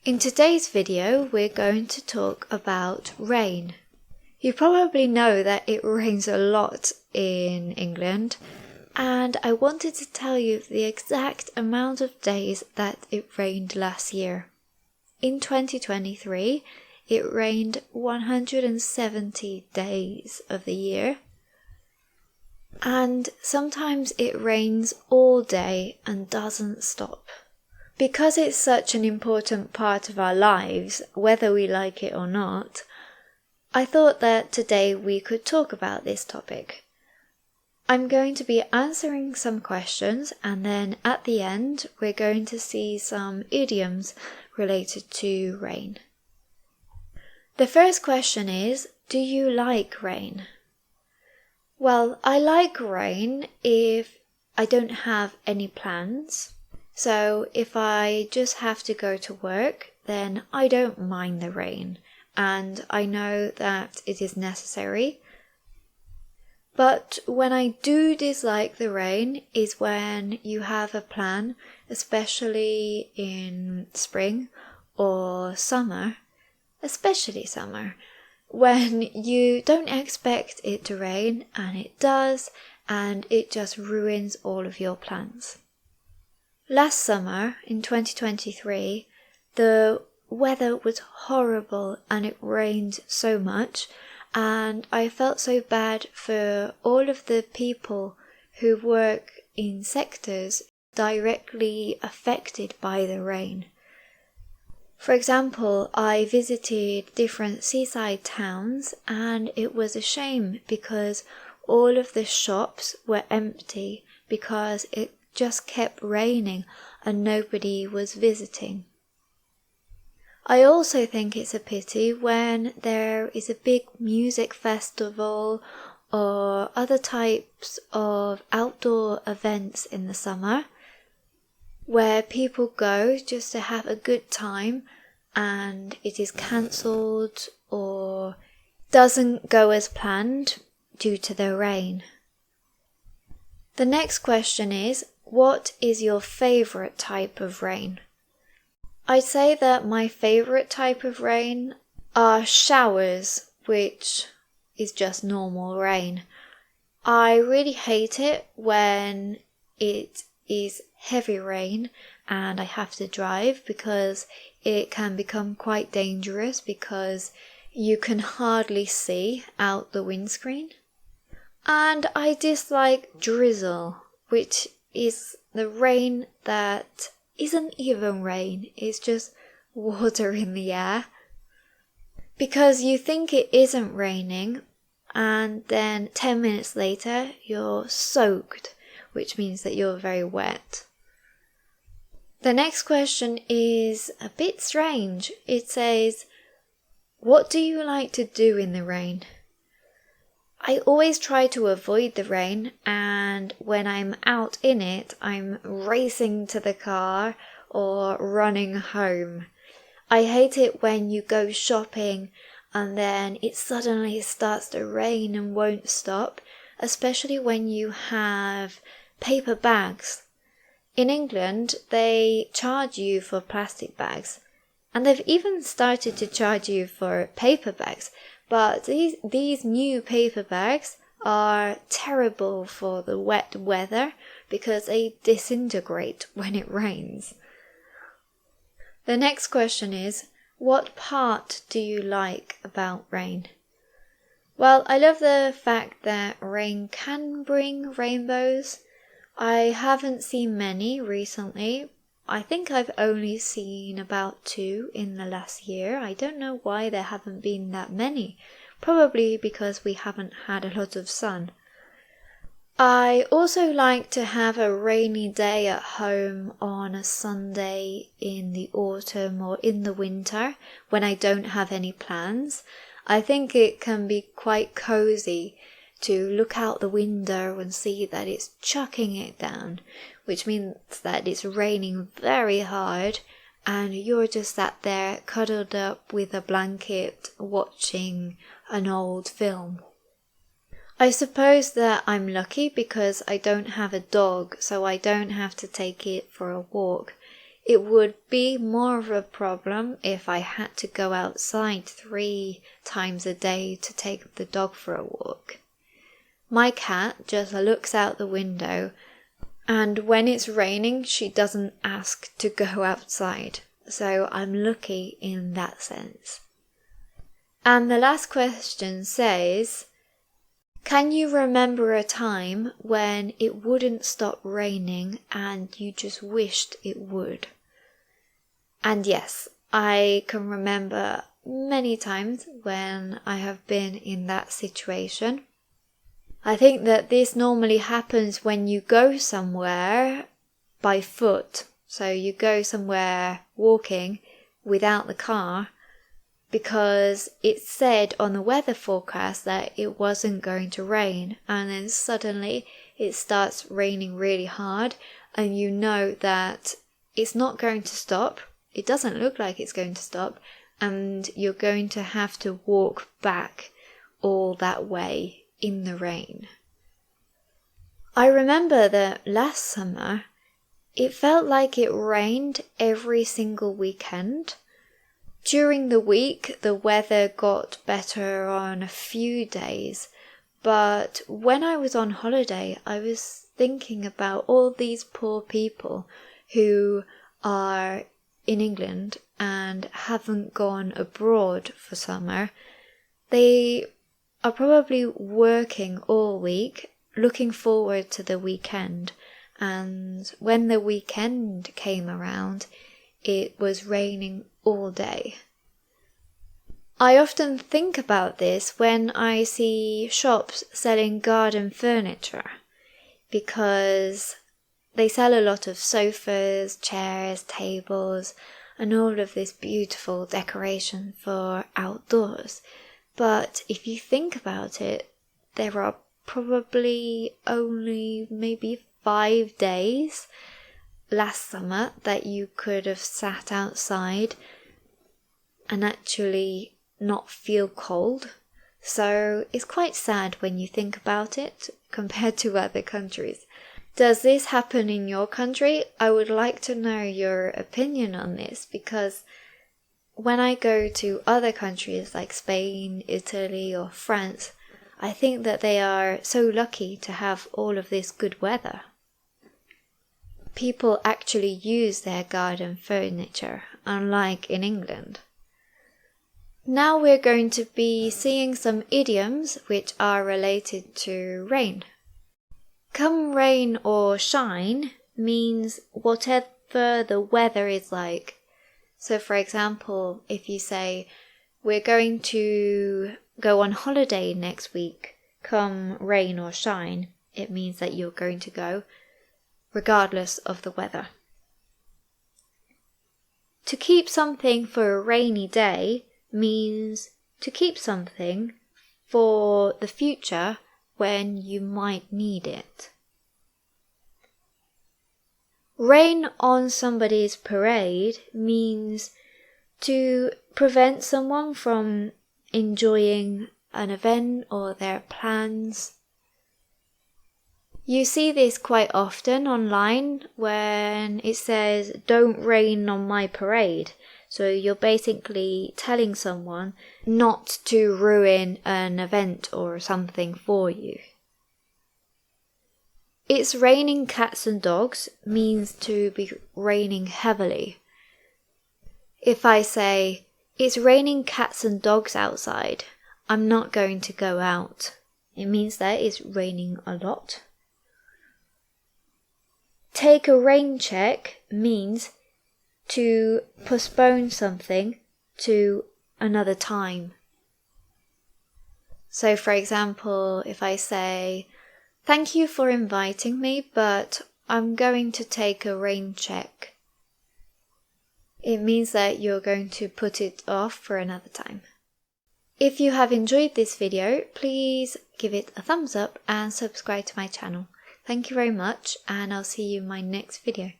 In today's video, we're going to talk about rain. You probably know that it rains a lot in England, and I wanted to tell you the exact amount of days that it rained last year. In 2023, it rained 170 days of the year, and sometimes it rains all day and doesn't stop. Because it's such an important part of our lives, whether we like it or not, I thought that today we could talk about this topic. I'm going to be answering some questions, and then at the end we're going to see some idioms related to rain. The first question is, do you like rain? Well, I like rain if I don't have any plans. So if I just have to go to work, then I don't mind the rain, and I know that it is necessary. But when I do dislike the rain is when you have a plan, especially in spring or summer, especially summer, when you don't expect it to rain and it does, and it just ruins all of your plans. Last summer, in 2023, the weather was horrible and it rained so much, and I felt so bad for all of the people who work in sectors directly affected by the rain. For example, I visited different seaside towns, and it was a shame because all of the shops were empty because it just kept raining and nobody was visiting. I also think it's a pity when there is a big music festival or other types of outdoor events in the summer where people go just to have a good time and it is cancelled or doesn't go as planned due to the rain. The next question is, what is your favourite type of rain? I'd say that my favourite type of rain are showers, which is just normal rain. I really hate it when it is heavy rain and I have to drive because it can become quite dangerous because you can hardly see out the windscreen. And I dislike drizzle, which is the rain that isn't even rain, it's just water in the air. Because you think it isn't raining, and then 10 minutes later you're soaked, which means that you're very wet. The next question is a bit strange. It says, what do you like to do in the rain? I always try to avoid the rain, and when I'm out in it, I'm racing to the car or running home. I hate it when you go shopping and then it suddenly starts to rain and won't stop, especially when you have paper bags. In England, they charge you for plastic bags, and they've even started to charge you for paper bags. But these new paper bags are terrible for the wet weather because they disintegrate when it rains. The next question is, what part do you like about rain? Well, I love the fact that rain can bring rainbows. I haven't seen many recently. I think I've only seen about 2 in the last year. I don't know why there haven't been that many. Probably because we haven't had a lot of sun. I also like to have a rainy day at home on a Sunday in the autumn or in the winter when I don't have any plans. I think it can be quite cozy to look out the window and see that it's chucking it down, which means that it's raining very hard and you're just sat there cuddled up with a blanket watching an old film. I suppose that I'm lucky because I don't have a dog, so I don't have to take it for a walk. It would be more of a problem if I had to go outside 3 times a day to take the dog for a walk. My cat just looks out the window, and when it's raining, she doesn't ask to go outside. So I'm lucky in that sense. And the last question says, can you remember a time when it wouldn't stop raining and you just wished it would? And yes, I can remember many times when I have been in that situation. I think that this normally happens when you go somewhere by foot. So you go somewhere walking without the car because it said on the weather forecast that it wasn't going to rain, and then suddenly it starts raining really hard and you know that it's not going to stop. It doesn't look like it's going to stop, and you're going to have to walk back all that way in the rain. I remember that last summer it felt like it rained every single weekend. During the week, the weather got better on a few days, but when I was on holiday, I was thinking about all these poor people who are in England and haven't gone abroad for summer. They are probably working all week, looking forward to the weekend, and when the weekend came around, it was raining all day. I often think about this when I see shops selling garden furniture, because they sell a lot of sofas, chairs, tables, and all of this beautiful decoration for outdoors. But if you think about it, there are probably only maybe 5 days last summer that you could have sat outside and actually not feel cold. So it's quite sad when you think about it compared to other countries. Does this happen in your country? I would like to know your opinion on this, because when I go to other countries like Spain, Italy, or France, I think that they are so lucky to have all of this good weather. People actually use their garden furniture, unlike in England. Now we're going to be seeing some idioms which are related to rain. Come rain or shine means whatever the weather is like. So for example, if you say, we're going to go on holiday next week, come rain or shine, it means that you're going to go, regardless of the weather. To keep something for a rainy day means to keep something for the future when you might need it. Rain on somebody's parade means to prevent someone from enjoying an event or their plans. You see this quite often online when it says, "Don't rain on my parade." So you're basically telling someone not to ruin an event or something for you. It's raining cats and dogs means to be raining heavily. If I say, it's raining cats and dogs outside, I'm not going to go out. It means that it's raining a lot. Take a rain check means to postpone something to another time. So for example, if I say, "Thank you for inviting me, but I'm going to take a rain check," it means that you're going to put it off for another time. If you have enjoyed this video, please give it a thumbs up and subscribe to my channel. Thank you very much, and I'll see you in my next video.